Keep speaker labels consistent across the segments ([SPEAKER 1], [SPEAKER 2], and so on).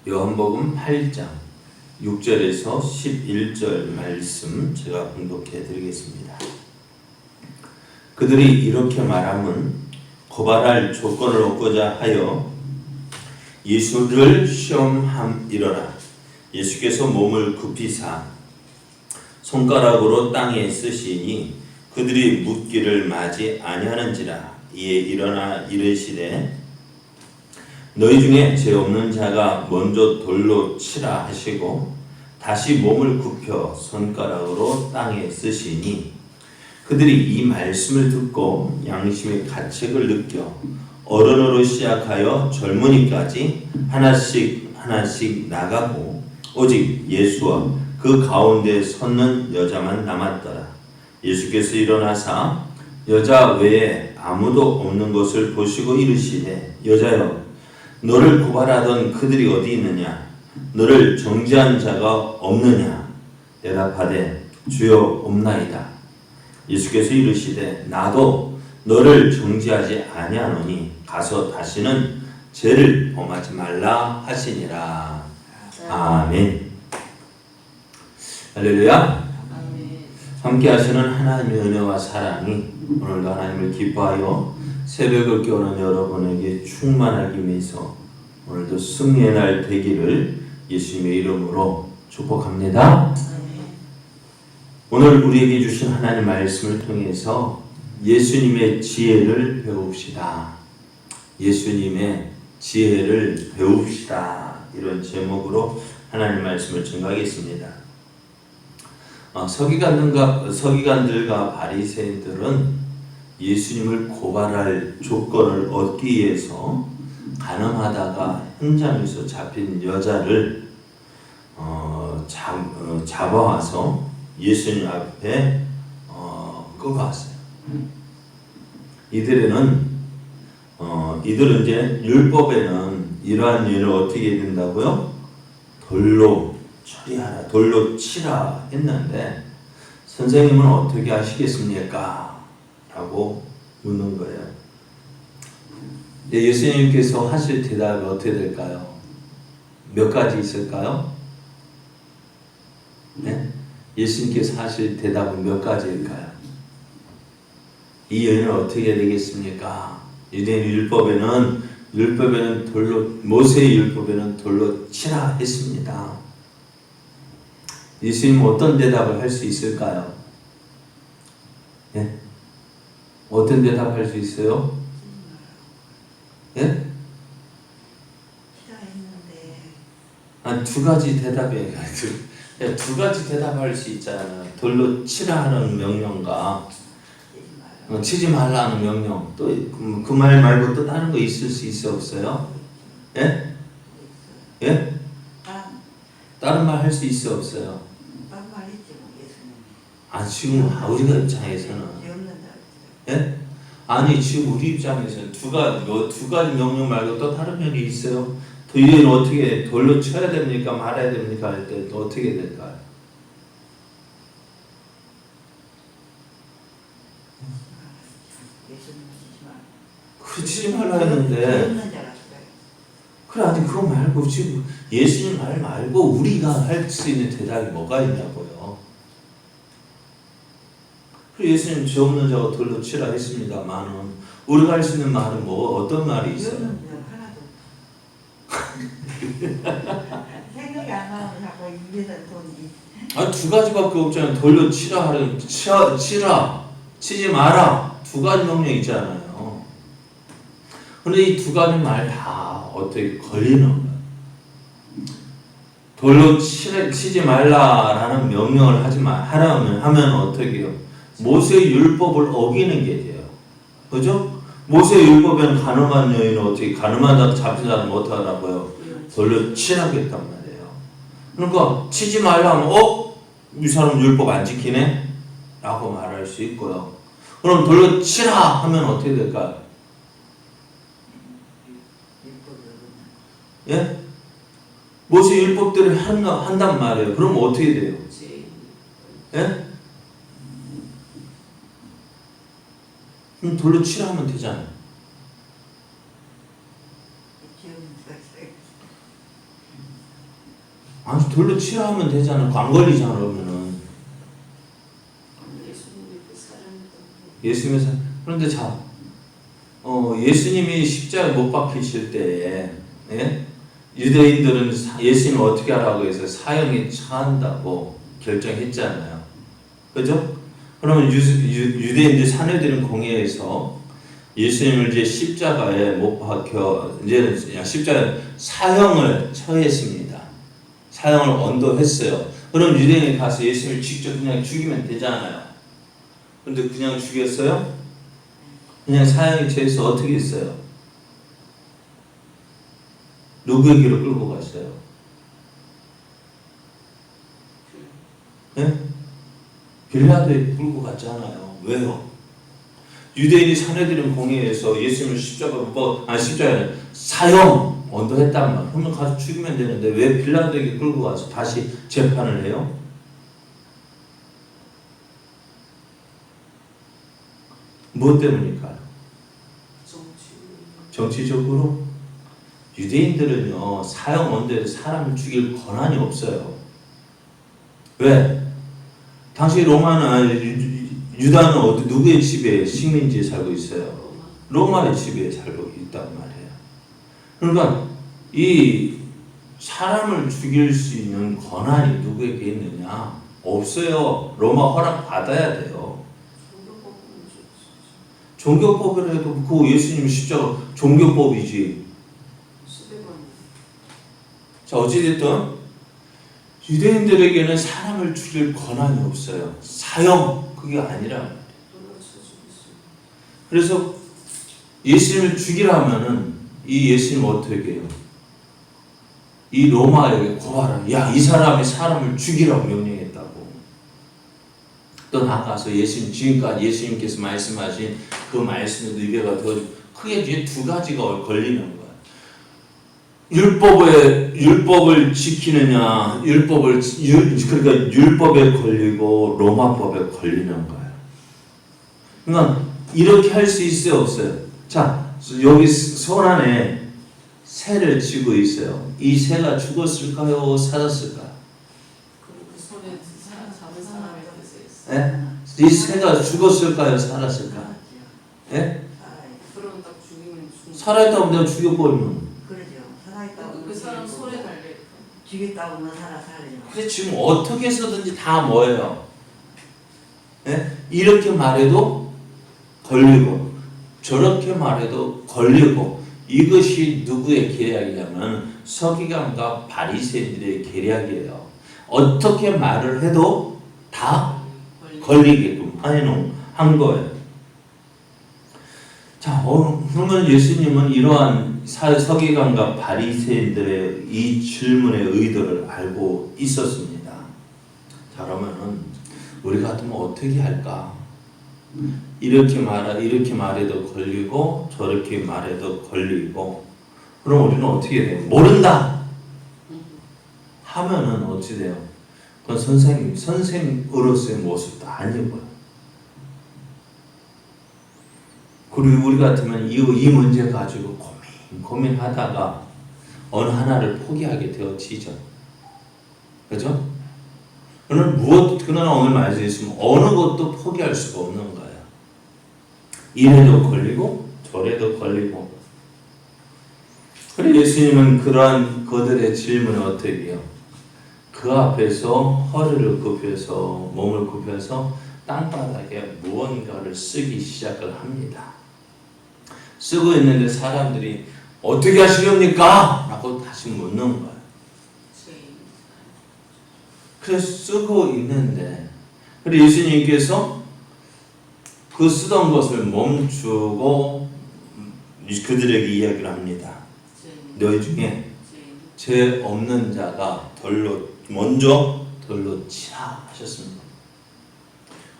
[SPEAKER 1] 요한복음 8장 6절에서 11절 말씀 제가 봉독해 드리겠습니다. 그들이 이렇게 말함은 고발할 조건을 얻고자 하여 예수를 시험함이러라. 예수께서 몸을 굽히사 손가락으로 땅에 쓰시니 그들이 묻기를 마지 아니하는지라. 이에 일어나 이르시되 너희 중에 죄 없는 자가 먼저 돌로 치라 하시고 다시 몸을 굽혀 손가락으로 땅에 쓰시니 그들이 이 말씀을 듣고 양심의 가책을 느껴 어른으로 시작하여 젊은이까지 하나씩 나가고 오직 예수와 그 가운데 섰는 여자만 남았더라. 예수께서 일어나사 여자 외에 아무도 없는 것을 보시고 이르시되 여자여 너를 고발하던 그들이 어디 있느냐? 너를 정죄한 자가 없느냐? 대답하되 주여 없나이다. 예수께서 이르시되 나도 너를 정죄하지 아니하노니 가서 다시는 죄를 범하지 말라 하시니라. 아멘. 할렐루야. 함께 하시는 하나님의 은혜와 사랑이 오늘도 하나님을 기뻐하여 새벽을 깨우는 여러분에게 충만하기 위해서 오늘도 승리의 날 되기를 예수님의 이름으로 축복합니다. 오늘 우리에게 주신 하나님 말씀을 통해서 예수님의 지혜를 배웁시다. 예수님의 지혜를 배웁시다. 이런 제목으로 하나님 말씀을 증거하겠습니다. 서기관들과 바리새인들은 예수님을 고발할 조건을 얻기 위해서 간음하다가 현장에서 잡힌 여자를 잡아와서 예수님 앞에 끌어왔어요. 이들은 이제 율법에는 이러한 일을 어떻게 해야 된다고요? 돌로 처리하라, 돌로 치라 했는데 선생님은 어떻게 하시겠습니까? 라고 묻는 거예요. 예수님께서 하실 대답이 어떻게 될까요? 몇 가지 있을까요? 네? 예수님께서 하실 대답은 몇 가지일까요? 이 여인은 어떻게 되겠습니까? 율법에는 돌로, 모세의 율법에는 돌로 치라 했습니다. 예수님은 어떤 대답을 할 수 있을까요? 네? 어떤 대답할 수 있어요? 예? 두 가지 대답이에요. 두 가지 대답할 수 있잖아요. 돌로 치라 하는 명령과 치지 말라는 명령. 또 그 말 말고 또 다른 거 있을 수 있어 없어요? 예? 예? 다른 말 할 수 있어 없어요? 지금 우리가 입장에서는 예? 아니 지금 우리 입장에서는 두 가지 명령 말고 또 다른 면이 있어요. 이는 어떻게 돌로 쳐야 됩니까? 말아야 됩니까? 할 때 또 어떻게 될까요? 치지 말라 했는데 그래 아니 그거 말고 지금 예수님 말 말고 우리가 할 수 있는 대답이 뭐가 있냐고요. 예수님 죄 없는 자가 돌로 치라 했습니다만은 우리가 할 수 있는 말은 뭐 어떤 말이 있어요?
[SPEAKER 2] 생각이 안 나면 자꾸 입에다 돈이.
[SPEAKER 1] 두 가지밖에 없잖아요. 돌로 치라 하는 치라 치지 마라 두 가지 명령 있잖아요. 그런데 이 두 가지 말 다 어떻게 걸리는 거예요? 돌로 치지 말라라는 명령을 하면 어떻게 해요? 모세의 율법을 어기는 게 돼요. 그죠? 모세의 율법에는 간음한 여인은 어떻게 간음하다 잡힌 사람은 어떻게 하라고요? 돌로 치라고 했단 말이에요. 그러니까 치지 말라 하면 이 사람 율법 안 지키네? 라고 말할 수 있고요. 그럼 돌로 치라 하면 어떻게 될까요? 예? 모세 율법대로 한단 말이에요. 그럼 어떻게 돼요? 예? 그럼 돌로 치라 하면 되잖아요. 아니 돌로 치라 하면 되잖아. 안 걸리잖아 그러면은. 예수님의 사 그런데 자, 예수님이 십자가에 못 박히실 때에 예? 유대인들은 예수님을 어떻게 하라고 해서 사형에 처한다고 결정했잖아요. 그죠? 그러면 유대인들 사내들은 공회에서 예수님을 이제 십자가에 못 박혀 이제는 그냥 십자가에 사형을 처했습니다. 사형을 언도했어요. 그럼 유대인이 가서 예수님을 직접 그냥 죽이면 되잖아요. 근데 그냥 죽였어요? 그냥 사형에 처해서 어떻게 했어요? 누구에게로 끌고 갔어요? 예? 빌라도에 끌고 갔잖아요. 왜요? 유대인이 사내들은 공회에서 예수님을 십자가에 사형 언도했단 말. 그러면 가서 죽이면 되는데 왜 빌라도에게 끌고 가서 다시 재판을 해요? 무엇 때문일까요? 정치적으로? 유대인들은요 사형 언도에서 사람을 죽일 권한이 없어요. 왜? 당시 유다는 누구의 지배에 식민지에 살고 있어요? 로마의 지배에 살고 있단 말이에요. 그러니까 이 사람을 죽일 수 있는 권한이 누구에게 있느냐? 없어요. 로마 허락 받아야 돼요. 종교법을 해도 그 예수님 십자가 종교법이지. 자 어찌됐든 유대인들에게는 사람을 죽일 권한이 없어요. 사형 그게 아니라. 그래서 예수님을 죽이라면은 이 예수님 어떻게 해요? 이 로마에게 고발을 야 이 사람이 사람을 죽이라고 명령했다고. 또 나가서 예수님 지금까지 예수님께서 말씀하신 그 말씀의 의배가 더 크게 이제 두 가지가 걸리는 거예요. 율법을 지키느냐, 그러니까 율법에 걸리고 로마법에 걸리는 거예요. 그러니까 이렇게 할 수 있어요, 없어요? 자, 여기 손 안에 새를 쥐고 있어요. 이 새가 죽었을까요, 살았을까요?
[SPEAKER 3] 그 손에 잡은 사람이 있어요.
[SPEAKER 1] 예? 이 새가 죽었을까요, 살았을까요? 예?
[SPEAKER 3] 그럼 딱 죽이면
[SPEAKER 1] 살아있다고 내가 죽여버리면.
[SPEAKER 2] 그러죠. 살아있다고
[SPEAKER 3] 그 사람 손에 달려.
[SPEAKER 2] 죽였다고 하면 살아요.
[SPEAKER 1] 그래 지금 어떻게 해서든지 다 뭐예요? 예? 이렇게 말해도 걸리고 저렇게 말해도 걸리고 이것이 누구의 계략이냐면 서기관과 바리새인들의 계략이에요. 어떻게 말을 해도 다 걸리게끔 한 거예요. 자, 그러면 예수님은 이러한 서기관과 바리새인들의 이 질문의 의도를 알고 있었습니다. 자, 그러면은 우리 같으면 어떻게 할까? 이렇게 말해도 걸리고 저렇게 말해도 걸리고 그럼 우리는 어떻게 돼요? 모른다 하면은 어찌 돼요? 그건 선생으로서의 모습도 아니고요. 그리고 우리 같으면 이 문제 가지고 고민하다가 어느 하나를 포기하게 되어지죠. 그죠? 그러나 오늘 말씀에 있으면 어느 것도 포기할 수가 없는 거예요. 이래도 걸리고 저래도 걸리고. 그래 예수님은 그러한 그들의 질문을 어떻게 해요? 그 앞에서 허리를 굽혀서 몸을 굽혀서 땅바닥에 무언가를 쓰기 시작을 합니다. 쓰고 있는데 사람들이 어떻게 하시렵니까? 라고 다시 묻는 거예요. 그래서 쓰고 있는데 그래서 예수님께서 그 쓰던 것을 멈추고 그들에게 이야기를 합니다. 너희 중에 죄 없는 자가 먼저 돌로 치라 하셨습니다.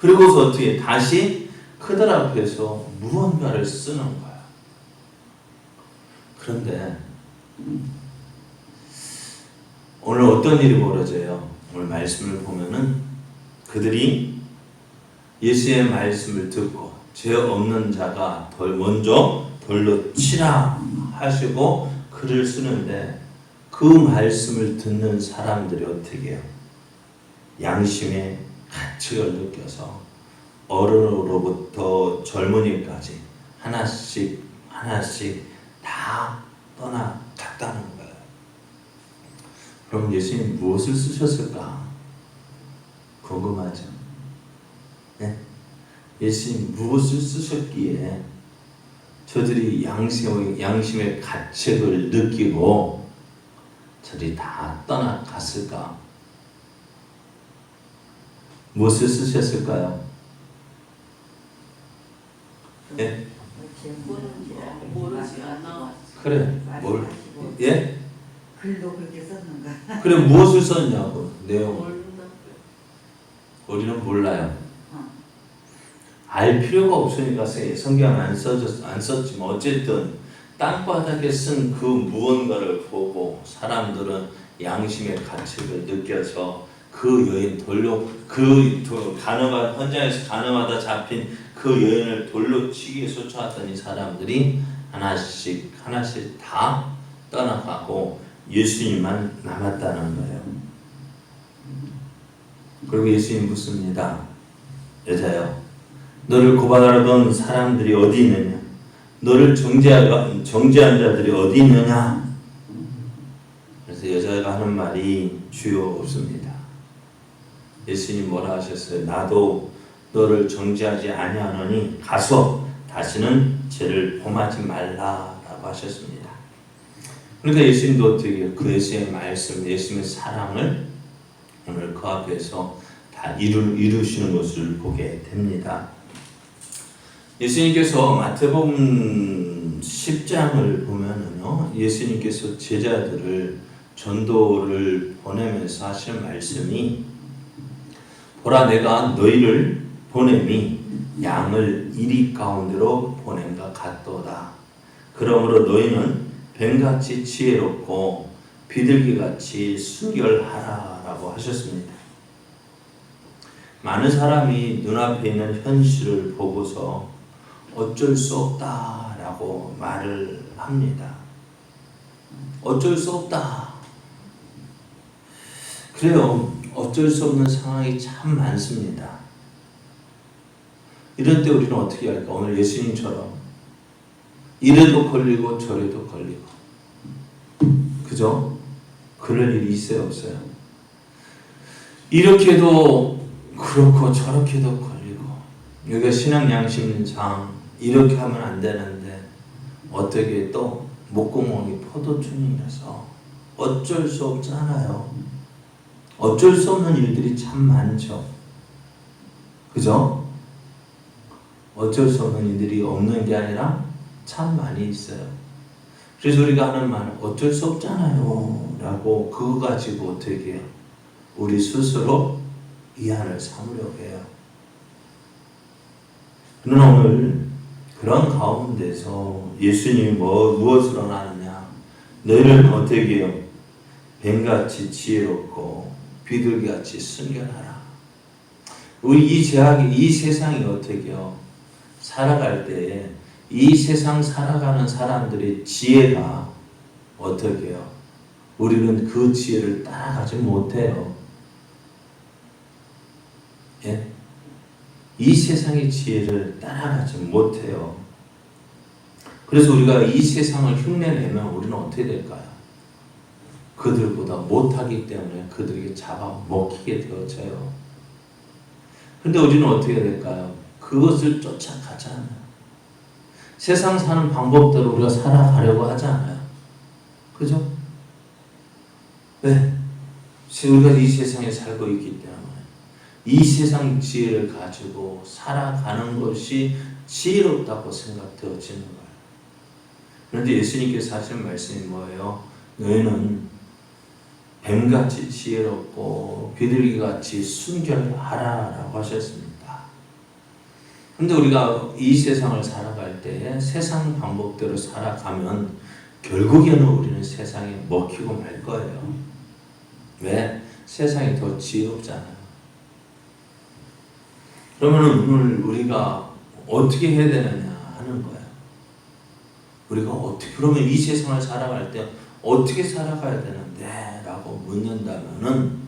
[SPEAKER 1] 그리고서 어떻게 다시 그들 앞에서 무언가를 쓰는 거예요. 그런데 오늘 어떤 일이 벌어져요? 오늘 말씀을 보면은 그들이 예수의 말씀을 듣고 죄 없는 자가 먼저 돌로 치라 하시고 글을 쓰는데 그 말씀을 듣는 사람들이 어떻게 해요? 양심의 가책을 느껴서 어른으로부터 젊은이까지 하나씩 다 떠나갔다는 거예요. 그럼 예수님 무엇을 쓰셨을까? 궁금하죠? 네? 예수님 무엇을 쓰셨기에 저들이 양심의 가책을 느끼고 저들이 다 떠나갔을까? 무엇을 쓰셨을까요? 예?
[SPEAKER 3] 모르지 안 나와.
[SPEAKER 1] 그래, 뭘? 예?
[SPEAKER 2] 글도 그렇게 썼는가?
[SPEAKER 1] 그래, 무엇을 썼냐고, 내용.
[SPEAKER 3] 모른다.
[SPEAKER 1] 우리는 몰라요.
[SPEAKER 2] 어.
[SPEAKER 1] 알 필요가 없으니까 성경 안 썼지만 어쨌든 땅바닥에 쓴 그 무언가를 보고 사람들은 양심의 가책을 느껴서 그 여인 현장에서 가늠하다 잡힌 그 여인을 돌로 치기 위해 쫓아왔던 이 사람들이 하나씩 다 떠나가고 예수님만 남았다는 거예요. 그리고 예수님 묻습니다. 여자여, 너를 고발하던 사람들이 어디 있느냐? 너를 정죄한 자들이 어디 있느냐? 그래서 여자가 하는 말이 주여 없습니다. 예수님 뭐라 하셨어요? 나도 너를 정죄하지 아니하노니 가서 다시는 죄를 범하지 말라라고 하셨습니다. 그러니까 예수님도 어떻게 해요? 그 예수님의 말씀, 예수님의 사랑을 오늘 그 앞에서 다 이루시는 것을 보게 됩니다. 예수님께서 마태복음 10장을 보면은요, 예수님께서 제자들을 전도를 보내면서 하시는 말씀이 보라 내가 너희를 보냄이 양을 이리 가운데로 보냄과 같도다. 그러므로 너희는 뱀같이 지혜롭고 비둘기같이 순결하라라고 하셨습니다. 많은 사람이 눈앞에 있는 현실을 보고서 어쩔 수 없다라고 말을 합니다. 어쩔 수 없다. 그래요. 어쩔 수 없는 상황이 참 많습니다. 이럴 때 우리는 어떻게 할까? 오늘 예수님처럼 이래도 걸리고 저래도 걸리고, 그죠? 그럴 일이 있어요, 없어요? 이렇게도 그렇고 저렇게도 걸리고, 여기가 신앙양심장, 이렇게 하면 안 되는데 어떻게 또 목구멍이 포도주니라서 어쩔 수 없잖아요. 어쩔 수 없는 일들이 참 많죠. 그죠? 어쩔 수 없는 일들이 없는 게 아니라 참 많이 있어요. 그래서 우리가 하는 말, 어쩔 수 없잖아요 라고 그거 가지고 어떻게 해요? 우리 스스로 위안을 삼으려고 해요. 그러나 오늘 그런 가운데서 예수님이 무엇으로 나느냐? 너희는 어떻게 해요? 뱀같이 지혜롭고 비둘기같이 순결하라. 우리 이 세상이 어떻게 해요? 살아갈 때 이 세상 살아가는 사람들의 지혜가 어떻게 해요? 우리는 그 지혜를 따라가지 못해요. 예? 이 세상의 지혜를 따라가지 못해요. 그래서 우리가 이 세상을 흉내내면 우리는 어떻게 될까요? 그들보다 못하기 때문에 그들에게 잡아먹히게 되어져요. 근데 우리는 어떻게 될까요? 그것을 쫓아가지 않아요. 세상 사는 방법대로 우리가 살아가려고 하지 않아요. 그죠? 왜? 우리가 이 세상에 살고 있기 때문에 이 세상 지혜를 가지고 살아가는 것이 지혜롭다고 생각되어지는 거예요. 그런데 예수님께서 하신 말씀이 뭐예요? 너희는 뱀같이 지혜롭고 비둘기같이 순결하라라고 하셨습니다. 근데 우리가 이 세상을 살아갈 때 세상 방법대로 살아가면 결국에는 우리는 세상에 먹히고 말 거예요. 왜? 세상이 더 지혜롭잖아요. 그러면 오늘 우리가 어떻게 해야 되느냐 하는 거예요. 우리가 어떻게, 그러면 이 세상을 살아갈 때 어떻게 살아가야 되는데? 라고 묻는다면은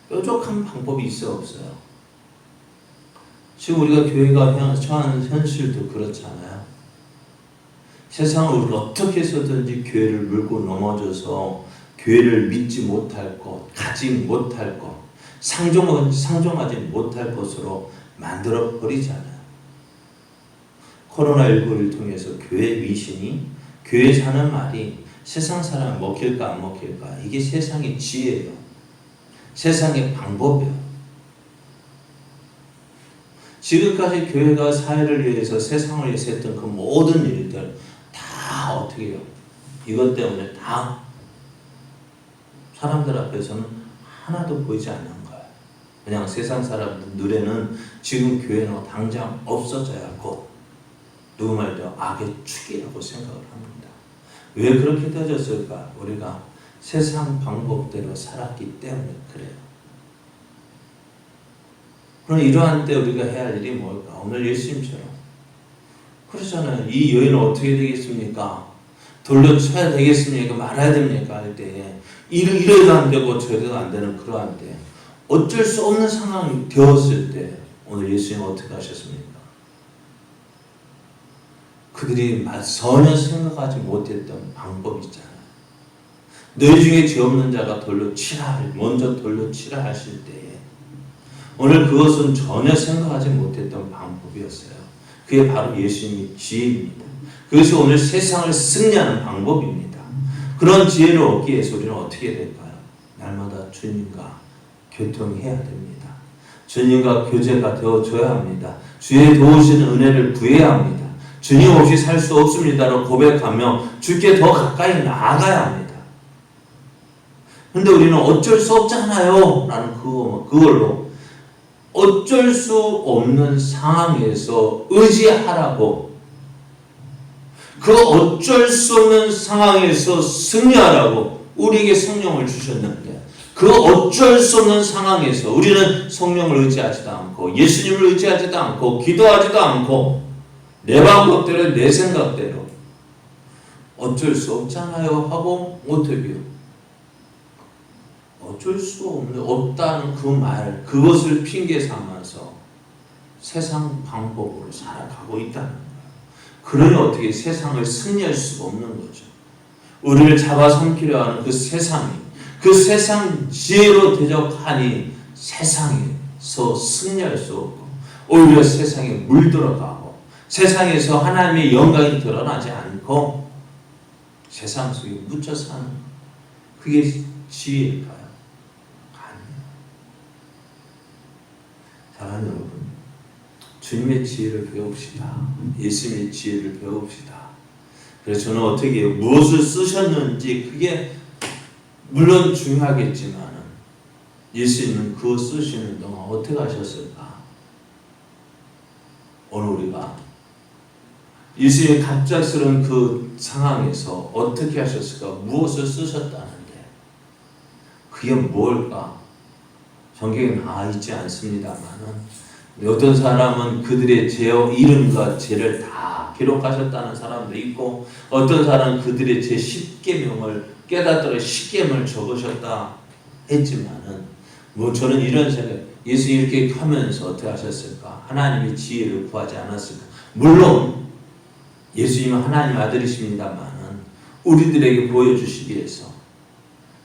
[SPEAKER 1] 뾰족한 방법이 있어 없어요? 지금 우리가 교회가 처한 현실도 그렇잖아요. 세상을 우리가 어떻게 해서든지 교회를 물고 넘어져서 교회를 믿지 못할 것, 가지 못할 것, 상종하지 못할 것으로 만들어 버리잖아요. 코로나19를 통해서 교회 미신이, 교회 사는 말이 세상 사람 먹힐까 안 먹힐까, 이게 세상의 지혜예요. 세상의 방법이에요. 지금까지 교회가 사회를 위해서, 세상을 위해서 했던 그 모든 일들 다 어떻게 해요? 이것 때문에 다 사람들 앞에서는 하나도 보이지 않는 거예요. 그냥 세상 사람들 눈에는 지금 교회는 당장 없어져야 하고, 누구 말대로 악의 축이라고 생각을 합니다. 왜 그렇게 되어졌을까? 우리가 세상 방법대로 살았기 때문에 그래요. 그럼 이러한 때 우리가 해야 할 일이 뭘까? 오늘 예수님처럼 그러잖아요. 이 여인은 어떻게 되겠습니까? 돌려 쳐야 되겠습니까? 말아야 됩니까? 할 때 이래도 안 되고 저래도 안 되는 그러한 때, 어쩔 수 없는 상황이 되었을 때 오늘 예수님은 어떻게 하셨습니까? 그들이 전혀 생각하지 못했던 방법이 있잖아요. 너희 중에 죄 없는 자가 먼저 돌려 치라 하실 때에 오늘 그것은 전혀 생각하지 못했던 방법이었어요. 그게 바로 예수님의 지혜입니다. 그것이 오늘 세상을 승리하는 방법입니다. 그런 지혜를 얻기 위해서 우리는 어떻게 될까요? 날마다 주님과 교통해야 됩니다. 주님과 교제가 되어줘야 합니다. 주의 도우시는 은혜를 구해야 합니다. 주님 없이 살 수 없습니다라고 고백하며 주께 더 가까이 나아가야 합니다. 근데 우리는 어쩔 수 없잖아요 라는 그걸로 어쩔 수 없는 상황에서 의지하라고, 그 어쩔 수 없는 상황에서 승리하라고 우리에게 성령을 주셨는데, 그 어쩔 수 없는 상황에서 우리는 성령을 의지하지도 않고 예수님을 의지하지도 않고 기도하지도 않고 내 방법대로 내 생각대로 어쩔 수 없잖아요 하고 어떻게요? 어쩔 수 없다는 그 말, 그것을 핑계 삼아서 세상 방법으로 살아가고 있다는 거예요. 그러니 어떻게 세상을 승리할 수가 없는 거죠. 우리를 잡아삼키려 하는 그 세상 지혜로 대적하니 세상에서 승리할 수 없고 오히려 세상에 물들어가고 세상에서 하나님의 영광이 드러나지 않고 세상 속에 묻혀 사는, 그게 지혜일까요? 사랑하는 여러분, 주님의 지혜를 배웁시다. 예수님의 지혜를 배웁시다. 그래서 저는 어떻게 해요? 무엇을 쓰셨는지 그게 물론 중요하겠지만 예수님은 그거 쓰시는 동안 어떻게 하셨을까? 오늘 우리가 예수님의 갑작스러운 그 상황에서 어떻게 하셨을까? 무엇을 쓰셨다는데 그게 뭘까? 성경에 나와 있지 않습니다만은 어떤 사람은 그들의 이름과 죄를 다 기록하셨다는 사람도 있고, 어떤 사람은 그들의 제 10계명을 깨닫도록 10계명을 적으셨다 했지만은 저는 이런 생각, 예수 이렇게 하면서 어떻게 하셨을까? 하나님의 지혜를 구하지 않았을까? 물론 예수님은 하나님 아들이십니다만은 우리들에게 보여주시기 위해서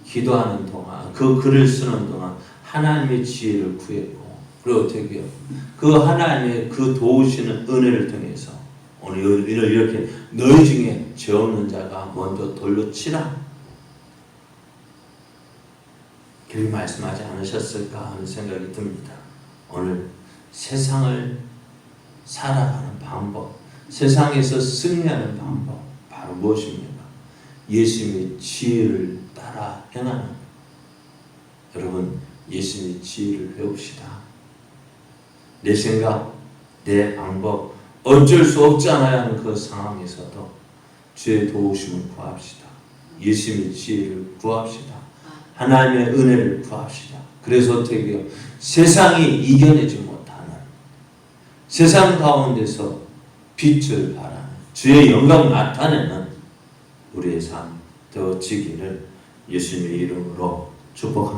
[SPEAKER 1] 기도하는 동안, 그 글을 쓰는 동안 하나님의 지혜를 구했고, 그리고 어떻게 해요? 그 하나님의 그 도우시는 은혜를 통해서 오늘 이렇게 너희 중에 죄 없는 자가 먼저 돌로 치라, 그렇게 말씀하지 않으셨을까 하는 생각이 듭니다. 오늘 세상을 살아가는 방법, 세상에서 승리하는 방법 바로 무엇입니까? 예수님의 지혜를 따라 행하는, 여러분 예수님의 지혜를 배웁시다. 내 생각, 내 방법, 어쩔 수 없잖아요 하는 그 상황에서도 주의 도우심을 구합시다. 예수님의 지혜를 구합시다. 하나님의 은혜를 구합시다. 그래서 어떻게 해요? 세상이 이겨내지 못하는, 세상 가운데서 빛을 발하는, 주의 영광 나타내는 우리의 삶 되어지기를 예수님의 이름으로 축복합니다.